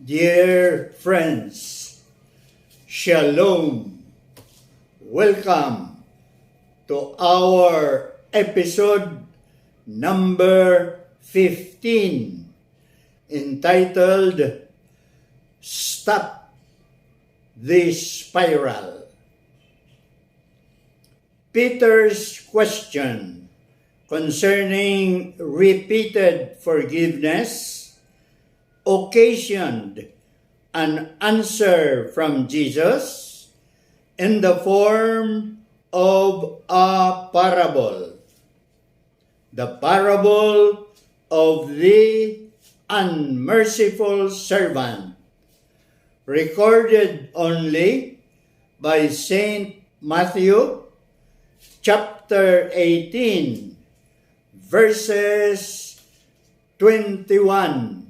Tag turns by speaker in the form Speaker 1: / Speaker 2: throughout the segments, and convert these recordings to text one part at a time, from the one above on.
Speaker 1: Dear friends, Shalom. Welcome to our episode number 15 entitled Stop the Spiral. Peter's question concerning repeated forgiveness occasioned an answer from Jesus in the form of a parable. The parable of the unmerciful servant, recorded only by Saint Matthew, chapter 18, verses 21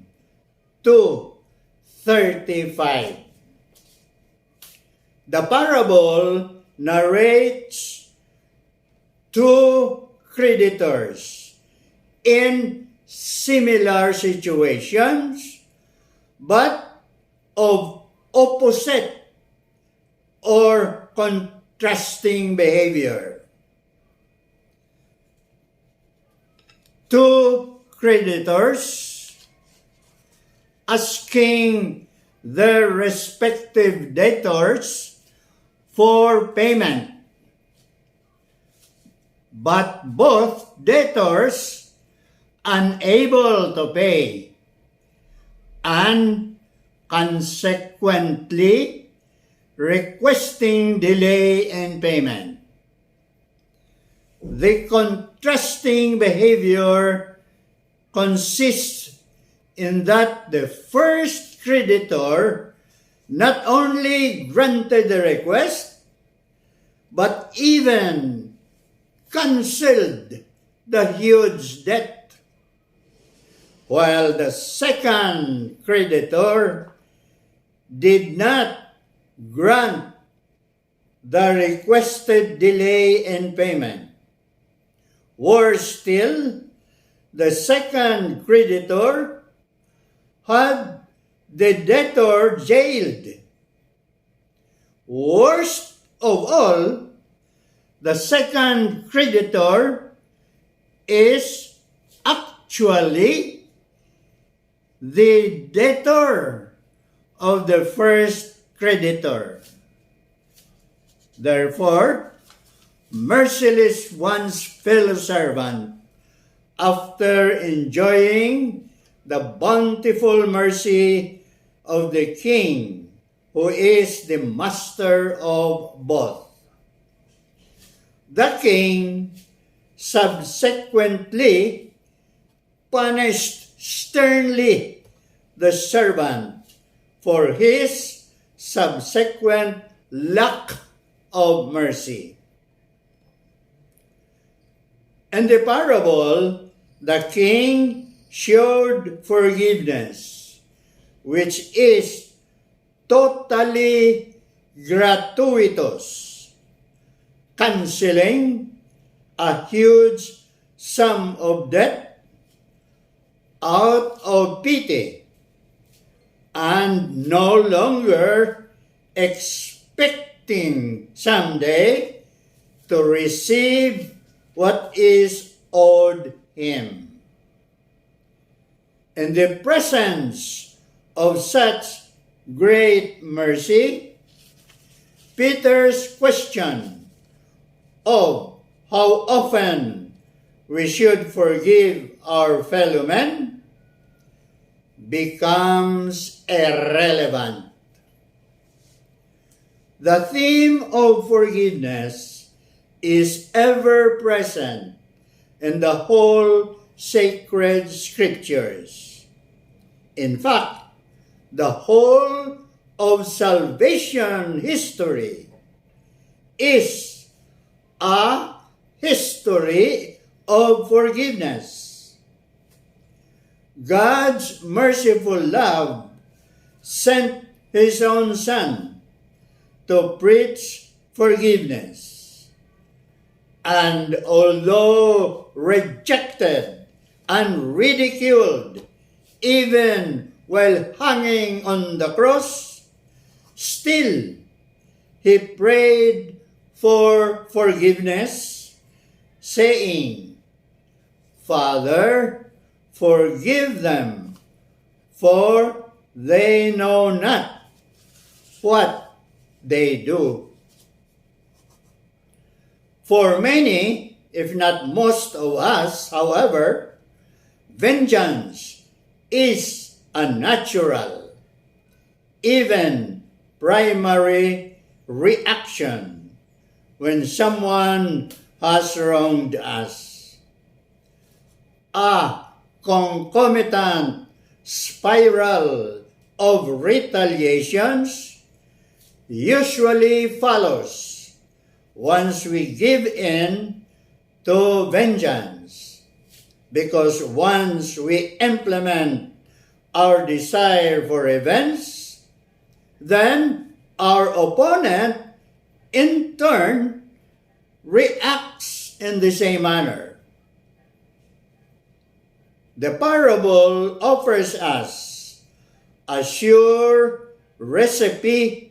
Speaker 1: to 35. The parable narrates two creditors in similar situations, but of opposite or contrasting behavior. Two creditors asking their respective debtors for payment, but both debtors unable to pay and consequently requesting delay in payment. The contrasting behavior consists in that the first creditor not only granted the request, but even canceled the huge debt, while the second creditor did not grant the requested delay in payment. Worse still, the second creditor had the debtor jailed. Worst of all, the second creditor is actually the debtor of the first creditor. Therefore, merciless one's fellow servant, after enjoying the bountiful mercy of the King, who is the master of both. The King subsequently punished sternly the servant for his subsequent lack of mercy. In the parable, the King showed forgiveness, which is totally gratuitous, canceling a huge sum of debt out of pity and no longer expecting someday to receive what is owed him. In the presence of such great mercy, Peter's question of how often we should forgive our fellow men becomes irrelevant. The theme of forgiveness is ever present in the whole sacred scriptures. In fact, the whole of salvation history is a history of forgiveness. God's merciful love sent His own Son to preach forgiveness. And although rejected and ridiculed even while hanging on the cross, still he prayed for forgiveness, saying, "Father, forgive them, for they know not what they do." For many, if not most of us, however, vengeance is a natural, even primary reaction when someone has wronged us. A concomitant spiral of retaliations usually follows once we give in to vengeance, because once we implement our desire for revenge, then our opponent in turn reacts in the same manner. The parable offers us a sure recipe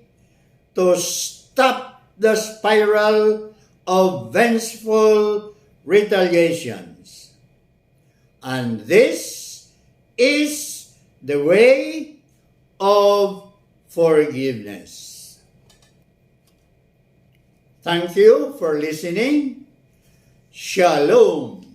Speaker 1: to stop the spiral of vengeful retaliations. And this is the way of forgiveness. Thank you for listening. Shalom.